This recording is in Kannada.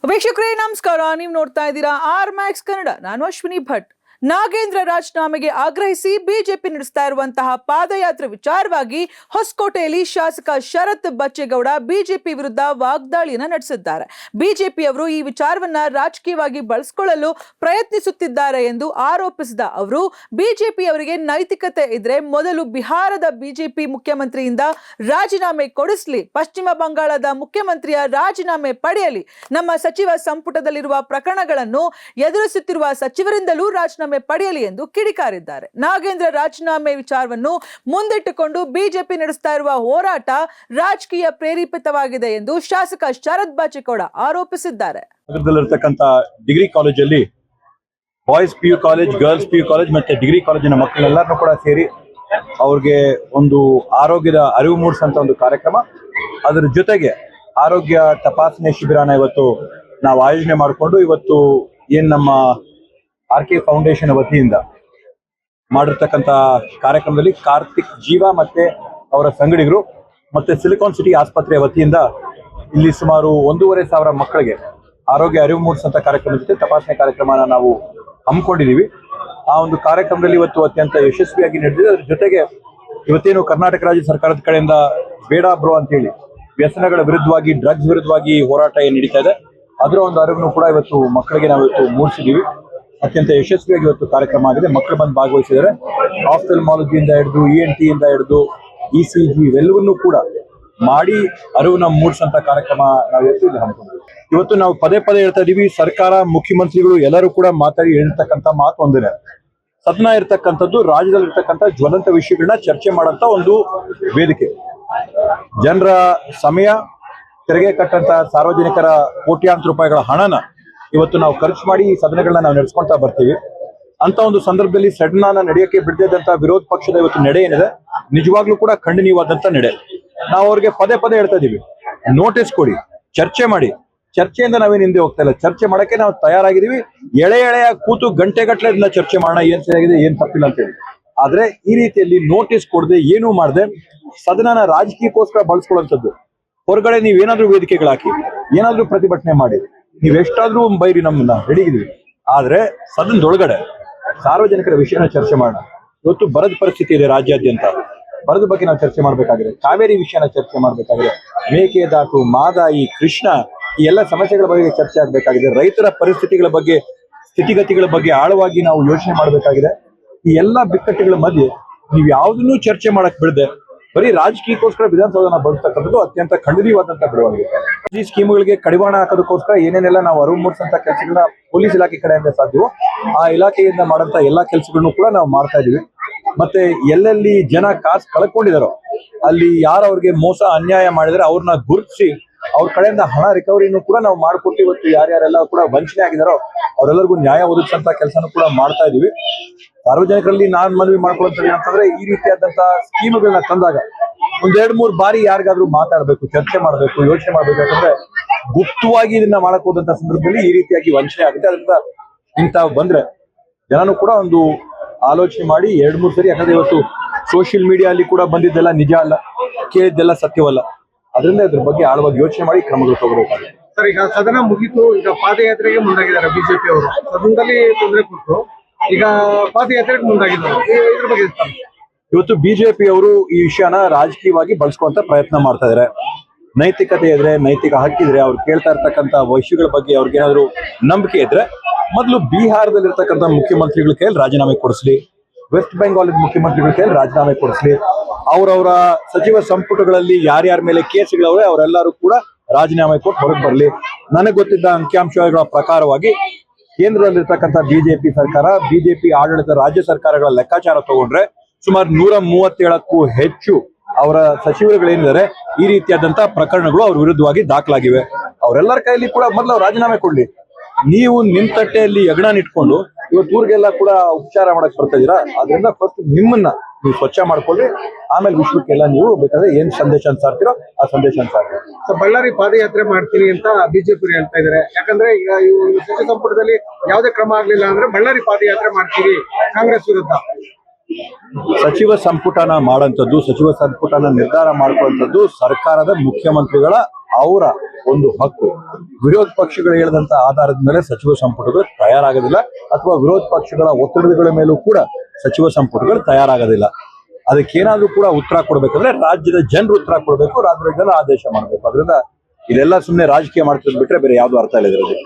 ವೀಕ್ಷಕರೇ ನಮಸ್ಕಾರ. ನೀವು ನೋಡ್ತಾ ಇದ್ದೀರಾ ಆರ್ ಮ್ಯಾಕ್ಸ್ ಕನ್ನಡ. ನಾನು ಅಶ್ವಿನಿ ಭಟ್. ನಾಗೇಂದ್ರ ರಾಜೀನಾಮೆಗೆ ಆಗ್ರಹಿಸಿ ಬಿಜೆಪಿ ನಡೆಸ್ತಾ ಇರುವಂತಹ ಪಾದಯಾತ್ರೆ ವಿಚಾರವಾಗಿ ಹೊಸಕೋಟೆಯಲ್ಲಿ ಶಾಸಕ ಶರತ್ ಬಚ್ಚೇಗೌಡ ಬಿಜೆಪಿ ವಿರುದ್ಧ ವಾಗ್ದಾಳಿಯನ್ನ ನಡೆಸಿದ್ದಾರೆ. ಬಿಜೆಪಿಯವರು ಈ ವಿಚಾರವನ್ನ ರಾಜಕೀಯವಾಗಿ ಬಳಸಿಕೊಳ್ಳಲು ಪ್ರಯತ್ನಿಸುತ್ತಿದ್ದಾರೆ ಎಂದು ಆರೋಪಿಸಿದ ಅವರು, ಬಿಜೆಪಿಯವರಿಗೆ ನೈತಿಕತೆ ಇದ್ರೆ ಮೊದಲು ಬಿಹಾರದ ಬಿಜೆಪಿ ಮುಖ್ಯಮಂತ್ರಿಯಿಂದ ರಾಜೀನಾಮೆ ಕೊಡಿಸಲಿ, ಪಶ್ಚಿಮ ಬಂಗಾಳದ ಮುಖ್ಯಮಂತ್ರಿಯ ರಾಜೀನಾಮೆ ಪಡೆಯಲಿ, ನಮ್ಮ ಸಚಿವ ಸಂಪುಟದಲ್ಲಿರುವ ಪ್ರಕರಣಗಳನ್ನು ಎದುರಿಸುತ್ತಿರುವ ಸಚಿವರಿಂದಲೂ ರಾಜೀನಾಮೆ ಪಡೆಯಲಿ ಎಂದು ಕಿಡಿಕಾರಿದ್ದಾರೆ. ನಾಗೇಂದ್ರ ರಾಜೀನಾಮೆ ವಿಚಾರವನ್ನು ಮುಂದಿಟ್ಟುಕೊಂಡು ಬಿಜೆಪಿ ನಡೆಸ್ತಾ ಇರುವ ಹೋರಾಟ ರಾಜಕೀಯ ಪ್ರೇರೇಪಿತವಾಗಿದೆ ಎಂದು ಶಾಸಕ ಶರತ್ ಬಚ್ಚೇಗೌಡ ಆರೋಪಿಸಿದ್ದಾರೆ. ನಗರದಲ್ಲಿರ್ತಕ್ಕಂಥ ಡಿಗ್ರಿ ಕಾಲೇಜಲ್ಲಿ boys PU college, girls PU college ಮತ್ತೆ ಡಿಗ್ರಿ ಕಾಲೇಜಿನ ಮಕ್ಕಳೆಲ್ಲರನ್ನೂ ಕೂಡ ಸೇರಿ ಅವ್ರಿಗೆ ಒಂದು ಆರೋಗ್ಯದ ಅರಿವು ಮೂಡಿಸುವಂತ ಒಂದು ಕಾರ್ಯಕ್ರಮ, ಅದರ ಜೊತೆಗೆ ಆರೋಗ್ಯ ತಪಾಸಣೆ ಶಿಬಿರನ ಇವತ್ತು ನಾವು ಆಯೋಜನೆ ಮಾಡಿಕೊಂಡು ಇವತ್ತು ಏನ್ ನಮ್ಮ RK ಫೌಂಡೇಶನ್ ವತಿಯಿಂದ ಮಾಡಿರ್ತಕ್ಕಂಥ ಕಾರ್ಯಕ್ರಮದಲ್ಲಿ ಕಾರ್ತಿಕ್ ಜೀವ ಮತ್ತೆ ಅವರ ಸಂಗಡಿಗರು ಮತ್ತೆ ಸಿಲಿಕಾನ್ ಸಿಟಿ ಆಸ್ಪತ್ರೆಯ ವತಿಯಿಂದ ಇಲ್ಲಿ ಸುಮಾರು 1,500 ಮಕ್ಕಳಿಗೆ ಆರೋಗ್ಯ ಅರಿವು ಮೂಡಿಸುವಂತ ಕಾರ್ಯಕ್ರಮದ ಜೊತೆ ತಪಾಸಣೆ ಕಾರ್ಯಕ್ರಮನ ನಾವು ಹಮ್ಮಿಕೊಂಡಿದ್ದೀವಿ. ಆ ಒಂದು ಕಾರ್ಯಕ್ರಮದಲ್ಲಿ ಇವತ್ತು ಅತ್ಯಂತ ಯಶಸ್ವಿಯಾಗಿ ನಡೆದಿದೆ. ಅದ್ರ ಜೊತೆಗೆ ಇವತ್ತೇನು ಕರ್ನಾಟಕ ರಾಜ್ಯ ಸರ್ಕಾರದ ಕಡೆಯಿಂದ ಬೇಡ ಬ್ರೋ ಅಂತೇಳಿ ವ್ಯಸನಗಳ ವಿರುದ್ಧವಾಗಿ, ಡ್ರಗ್ಸ್ ವಿರುದ್ಧವಾಗಿ ಹೋರಾಟ ಏನು ನಡೀತಾ ಇದೆ ಅದರ ಒಂದು ಅರಿವನ್ನು ಕೂಡ ಇವತ್ತು ಮಕ್ಕಳಿಗೆ ನಾವು ಇವತ್ತು ಮೂಡಿಸಿದ್ದೀವಿ. ಅತ್ಯಂತ ಯಶಸ್ವಿಯಾಗಿ ಇವತ್ತು ಕಾರ್ಯಕ್ರಮ ಆಗಿದೆ. ಮಕ್ಕಳು ಬಂದು ಭಾಗವಹಿಸಿದ್ದಾರೆ. ಆಫ್ಥಲ್ಮಾಲಜಿಯಿಂದ ಹಿಡಿದು ENT ಇಂದ ಹಿಡಿದು ECG ಇವೆಲ್ಲವನ್ನೂ ಕೂಡ ಮಾಡಿ ಅರಿವನ್ನ ಮೂಡಿಸುವಂತ ಕಾರ್ಯಕ್ರಮ ನಾವು ಇವತ್ತು ಇಲ್ಲಿ ಹಮ್ಮಿಕೊಂಡಿದ್ದೀವಿ. ಇವತ್ತು ನಾವು ಪದೇ ಪದೇ ಹೇಳ್ತಾ ಇದೀವಿ, ಸರ್ಕಾರ, ಮುಖ್ಯಮಂತ್ರಿಗಳು ಎಲ್ಲರೂ ಕೂಡ ಮಾತಾಡಿ ಹೇಳಿರ್ತಕ್ಕಂಥ ಮಾತು ಒಂದಿದೆ, ಸದನ ಇರ್ತಕ್ಕಂಥದ್ದು ರಾಜ್ಯದಲ್ಲಿರ್ತಕ್ಕಂಥ ಜ್ವಲಂತ ವಿಷಯಗಳನ್ನ ಚರ್ಚೆ ಮಾಡಂತ ಒಂದು ವೇದಿಕೆ. ಜನರ ಸಮಯ, ತೆರಿಗೆ ಕಟ್ಟಂತ ಸಾರ್ವಜನಿಕರ ಕೋಟ್ಯಾಂತರ ರೂಪಾಯಿಗಳ ಹಣನ ಇವತ್ತು ನಾವು ಖರ್ಚು ಮಾಡಿ ಈ ಸದನಗಳನ್ನ ನಾವು ನಡೆಸ್ಕೊಂತಾ ಬರ್ತೀವಿ. ಅಂತ ಒಂದು ಸಂದರ್ಭದಲ್ಲಿ ಸದನ ನಡೆಯಕ್ಕೆ ಬಿಡದಂತ ವಿರೋಧ ಪಕ್ಷದ ಇವತ್ತು ನಡೆ ಏನಿದೆ ನಿಜವಾಗ್ಲೂ ಕೂಡ ಖಂಡನೀಯವಾದಂತ ನಡೆ. ನಾವು ಅವ್ರಿಗೆ ಪದೇ ಪದೇ ಹೇಳ್ತಾ ಇದೀವಿ, ನೋಟಿಸ್ ಕೊಡಿ, ಚರ್ಚೆ ಮಾಡಿ. ಚರ್ಚೆಯಿಂದ ನಾವೇನು ಹಿಂದೆ ಹೋಗ್ತಾ ಇಲ್ಲ, ಚರ್ಚೆ ಮಾಡಕ್ಕೆ ನಾವು ತಯಾರಾಗಿದ್ದೀವಿ. ಎಳೆಯ ಕೂತು ಗಂಟೆಗಟ್ಟಲೆ ಇದನ್ನ ಚರ್ಚೆ ಮಾಡೋಣ, ಏನ್ ಸರಿಯಾಗಿದೆ ಏನ್ ತಪ್ಪಿಲ್ಲ ಅಂತ ಹೇಳಿ. ಆದ್ರೆ ಈ ರೀತಿಯಲ್ಲಿ ನೋಟಿಸ್ ಕೊಡದೆ, ಏನೂ ಮಾಡದೆ ಸದನನ ರಾಜಕೀಯಕ್ಕೋಸ್ಕರ ಬಳಸ್ಕೊಳ್ಳುವಂಥದ್ದು, ಹೊರಗಡೆ ನೀವೇನಾದ್ರೂ ವೇದಿಕೆಗಳು ಹಾಕಿ, ಏನಾದ್ರೂ ಪ್ರತಿಭಟನೆ ಮಾಡಿ, ನೀವೆಷ್ಟಾದ್ರೂ ಬೈರಿ, ನಮ್ಮನ್ನ ರೆಡಿಗಿದ್ವಿ. ಆದ್ರೆ ಸದನದೊಳಗಡೆ ಸಾರ್ವಜನಿಕರ ವಿಷಯನ ಚರ್ಚೆ ಮಾಡೋಣ. ಇವತ್ತು ಬರದ ಪರಿಸ್ಥಿತಿ ಇದೆ ರಾಜ್ಯಾದ್ಯಂತ, ಬರದ ಬಗ್ಗೆ ನಾವು ಚರ್ಚೆ ಮಾಡ್ಬೇಕಾಗಿದೆ. ಕಾವೇರಿ ವಿಷಯನ ಚರ್ಚೆ ಮಾಡ್ಬೇಕಾಗಿದೆ. ಮೇಕೆದಾಟು, ಮಾದಾಯಿ, ಕೃಷ್ಣ, ಈ ಎಲ್ಲ ಸಮಸ್ಯೆಗಳ ಬಗ್ಗೆ ಚರ್ಚೆ ಆಗ್ಬೇಕಾಗಿದೆ. ರೈತರ ಪರಿಸ್ಥಿತಿಗಳ ಬಗ್ಗೆ, ಸ್ಥಿತಿಗತಿಗಳ ಬಗ್ಗೆ ಆಳವಾಗಿ ನಾವು ಯೋಚನೆ ಮಾಡ್ಬೇಕಾಗಿದೆ. ಈ ಎಲ್ಲಾ ಬಿಕ್ಕಟ್ಟುಗಳ ಮಧ್ಯೆ ನೀವು ಯಾವ್ದನ್ನೂ ಚರ್ಚೆ ಮಾಡಕ್ ಬಿಡದೆ ಬರೀ ರಾಜಕೀಯಕ್ಕೋಸ್ಕರ ವಿಧಾನಸೌಧನ ಬಳಸ್ತಕ್ಕಂಥದ್ದು ಅತ್ಯಂತ ಖಂಡನೀಯವಾದಂತ ಬೆಳವಣಿಗೆ. ಈ ಸ್ಕೀಮ್ಗಳಿಗೆ ಕಡಿವಾಣ ಹಾಕೋದಕ್ಕೋಸ್ಕರ ಏನೇನೆಲ್ಲ ನಾವು ಅರಿವು ಮೂಡಿಸುವಂತ ಕೆಲಸಗಳನ್ನ ಪೊಲೀಸ್ ಇಲಾಖೆ ಕಡೆಯಿಂದ ಸಾಧ್ಯವೋ ಆ ಇಲಾಖೆಯಿಂದ ಮಾಡಂತ ಎಲ್ಲಾ ಕೆಲಸಗಳನ್ನು ಕೂಡ ನಾವು ಮಾಡ್ತಾ ಇದೀವಿ. ಮತ್ತೆ ಎಲ್ಲೆಲ್ಲಿ ಜನ ಕಾಸು ಕಳ್ಕೊಂಡಿದಾರೋ, ಅಲ್ಲಿ ಯಾರು ಅವ್ರಿಗೆ ಮೋಸ ಅನ್ಯಾಯ ಮಾಡಿದ್ರೆ ಅವ್ರನ್ನ ಗುರುತಿಸಿ ಅವ್ರ ಕಡೆಯಿಂದ ಹಣ ರಿಕವರಿನೂ ಕೂಡ ನಾವು ಮಾಡ್ಕೊಟ್ಟು ಇವತ್ತು ಯಾರ್ಯಾರೆಲ್ಲ ಕೂಡ ವಂಚನೆ ಆಗಿದಾರೋ ಅವರೆಲ್ಲರಿಗೂ ನ್ಯಾಯ ಒದಗಿಸಂತ ಕೆಲಸನೂ ಕೂಡ ಮಾಡ್ತಾ ಇದೀವಿ. ಸಾರ್ವಜನಿಕರಲ್ಲಿ ನಾನ್ ಮನವಿ ಮಾಡ್ಕೊಳ್ಳೋದು ಏನಂತಂದ್ರೆ, ಈ ರೀತಿಯಾದಂತಹ ಸ್ಕೀಮ್ಗಳನ್ನ ತಂದಾಗ ಒಂದ್ 2-3 ಬಾರಿ ಯಾರಿಗಾದ್ರೂ ಮಾತಾಡ್ಬೇಕು, ಚರ್ಚೆ ಮಾಡ್ಬೇಕು, ಯೋಚನೆ ಮಾಡ್ಬೇಕು. ಯಾಕಂದ್ರೆ ಗುಪ್ತವಾಗಿ ಇದನ್ನ ಮಾಡಕ್ ಹೋದಂತ ಸಂದರ್ಭದಲ್ಲಿ ಈ ರೀತಿಯಾಗಿ ವಂಚನೆ ಆಗುತ್ತೆ. ಅದರಿಂದ ಇಂತ ಬಂದ್ರೆ ಜನನು ಕೂಡ ಒಂದು ಆಲೋಚನೆ ಮಾಡಿ 2-3 ಸರಿ, ಯಾಕಂದ್ರೆ ಇವತ್ತು ಸೋಷಿಯಲ್ ಮೀಡಿಯಾ ಅಲ್ಲಿ ಕೂಡ ಬಂದಿದ್ದೆಲ್ಲ ನಿಜ ಅಲ್ಲ, ಕೇಳಿದ್ದೆಲ್ಲ ಸತ್ಯವಲ್ಲ. ಅದರಿಂದ ಇದ್ರ ಬಗ್ಗೆ ಆಳವಾಗಿ ಯೋಚನೆ ಮಾಡಿ ಕ್ರಮಗಳು ತಗೋಬೇಕಾಗುತ್ತೆ. ಸರ್, ಈಗ ಸದನ ಮುಗಿತು, ಈಗ ಪಾದಯಾತ್ರೆಗೆ ಮುಂದಾಗಿದ್ದಾರೆ ಬಿಜೆಪಿ ಅವರು. ಸದನದಲ್ಲಿ ತೊಂದರೆ ಕೊಟ್ಟು ಈಗ ಪಾದಯಾತ್ರೆಗೆ ಮುಂದಾಗಿದ್ದಾರೆ. ಇದ್ರ ಬಗ್ಗೆ ಇವತ್ತು ಬಿಜೆಪಿ ಅವರು ಈ ವಿಷಯನ ರಾಜಕೀಯವಾಗಿ ಬಳಸ್ಕೊಂತ ಪ್ರಯತ್ನ ಮಾಡ್ತಾ ಇದಾರೆ. ನೈತಿಕತೆ ಇದ್ರೆ, ನೈತಿಕ ಹಕ್ಕಿದ್ರೆ, ಅವ್ರು ಕೇಳ್ತಾ ಇರ್ತಕ್ಕಂಥ ವಿಷಯಗಳ ಬಗ್ಗೆ ಅವ್ರಿಗೇನಾದ್ರು ನಂಬಿಕೆ ಇದ್ರೆ ಮೊದಲು ಬಿಹಾರದಲ್ಲಿರ್ತಕ್ಕಂಥ ಮುಖ್ಯಮಂತ್ರಿಗಳ ಕೈಯಲ್ಲಿ ರಾಜೀನಾಮೆ ಕೊಡಿಸ್ಲಿ, ವೆಸ್ಟ್ ಬೆಂಗಾಲ್ ಮುಖ್ಯಮಂತ್ರಿಗಳ ಕೈಯಲ್ಲಿ ರಾಜೀನಾಮೆ ಕೊಡಿಸ್ಲಿ, ಅವರವರ ಸಚಿವ ಸಂಪುಟಗಳಲ್ಲಿ ಯಾರ್ಯಾರ ಮೇಲೆ ಕೇಸ್ಗಳವ್ರೆ ಅವರೆಲ್ಲರೂ ಕೂಡ ರಾಜೀನಾಮೆ ಕೊಟ್ಟು ಹೊರಗೆ ಬರಲಿ. ನನಗೆ ಗೊತ್ತಿದ್ದ ಅಂಕಿಅಂಶಗಳ ಪ್ರಕಾರವಾಗಿ ಕೇಂದ್ರದಲ್ಲಿರ್ತಕ್ಕಂಥ ಬಿಜೆಪಿ ಸರ್ಕಾರ, ಬಿಜೆಪಿ ಆಡಳಿತ ರಾಜ್ಯ ಸರ್ಕಾರಗಳ ಲೆಕ್ಕಾಚಾರ ತಗೊಂಡ್ರೆ ಸುಮಾರು 137ಕ್ಕೂ ಹೆಚ್ಚು ಅವರ ಸಚಿವರುಗಳೇನಿದ್ದಾರೆ ಈ ರೀತಿಯಾದಂತಹ ಪ್ರಕರಣಗಳು ಅವ್ರ ವಿರುದ್ಧವಾಗಿ ದಾಖಲಾಗಿವೆ. ಅವರೆಲ್ಲರ ಕೈಯಲ್ಲಿ ಕೂಡ ಮೊದಲು ಅವ್ರು ರಾಜೀನಾಮೆ ಕೊಡ್ಲಿ. ನೀವು ನಿಮ್ ತಟ್ಟೆಯಲ್ಲಿ ಯಜ್ಞನ ಇಟ್ಕೊಂಡು ಇವತ್ತು ಊರಿಗೆಲ್ಲ ಕೂಡ ಉಪಚಾರ ಮಾಡಕ್ ಬರ್ತಾ ಇದೀರಾ. ಆದ್ರಿಂದ ಫಸ್ಟ್ ನಿಮ್ಮನ್ನ ನೀವು ಸ್ವಚ್ಛ ಮಾಡ್ಕೊಳ್ಳಿ, ಆಮೇಲೆ ವಿಶ್ವಕ್ಕೆಲ್ಲ ನೀವು ಬೇಕಾದ್ರೆ ಏನ್ ಸಂದೇಶ ಸಾರ್ತಿರೋ ಆ ಸಂದೇಶ ಸಾರ್ತೀರೋ. ಬಳ್ಳಾರಿ ಪಾದಯಾತ್ರೆ ಮಾಡ್ತೀನಿ ಅಂತ ಬಿಜೆಪಿ ಹೇಳ್ತಾ ಇದಾರೆ. ಯಾಕಂದ್ರೆ ಈಗ ಇವು ಸಚಿವ ಸಂಪುಟದಲ್ಲಿ ಯಾವುದೇ ಕ್ರಮ ಆಗ್ಲಿಲ್ಲ ಅಂದ್ರೆ ಬಳ್ಳಾರಿ ಪಾದಯಾತ್ರೆ ಮಾಡ್ತೀವಿ ಕಾಂಗ್ರೆಸ್ ವಿರುದ್ಧ. ಸಚಿವ ಸಂಪುಟನ ಮಾಡಂತದ್ದು, ಸಚಿವ ಸಂಪುಟನ ನಿರ್ಧಾರ ಮಾಡ್ಕೊಳ್ಳುವಂಥದ್ದು ಸರ್ಕಾರದ ಮುಖ್ಯಮಂತ್ರಿಗಳ ಅವರ ಒಂದು ಹಕ್ಕು. ವಿರೋಧ ಪಕ್ಷಗಳು ಹೇಳಿದಂತ ಆಧಾರದ ಮೇಲೆ ಸಚಿವ ಸಂಪುಟಗಳು ತಯಾರಾಗೋದಿಲ್ಲ, ಅಥವಾ ವಿರೋಧ ಪಕ್ಷಗಳ ಒತ್ತಡಗಳ ಮೇಲೂ ಕೂಡ ಸಚಿವ ಸಂಪುಟಗಳು ತಯಾರಾಗೋದಿಲ್ಲ. ಅದಕ್ಕೇನಾದ್ರೂ ಕೂಡ ಉತ್ತರ ಕೊಡ್ಬೇಕಂದ್ರೆ ರಾಜ್ಯದ ಜನರು ಉತ್ತರ ಕೊಡ್ಬೇಕು, ರಾಜ್ಯದ ಜನ ಆದೇಶ ಮಾಡ್ಬೇಕು. ಅದರಿಂದ ಇದೆಲ್ಲ ಸುಮ್ಮನೆ ರಾಜಕೀಯ ಮಾಡ್ತಿದ್ ಬಿಟ್ರೆ ಬೇರೆ ಯಾವ್ದು ಅರ್ಥ ಇಲ್ಲ ಇದರಲ್ಲಿ.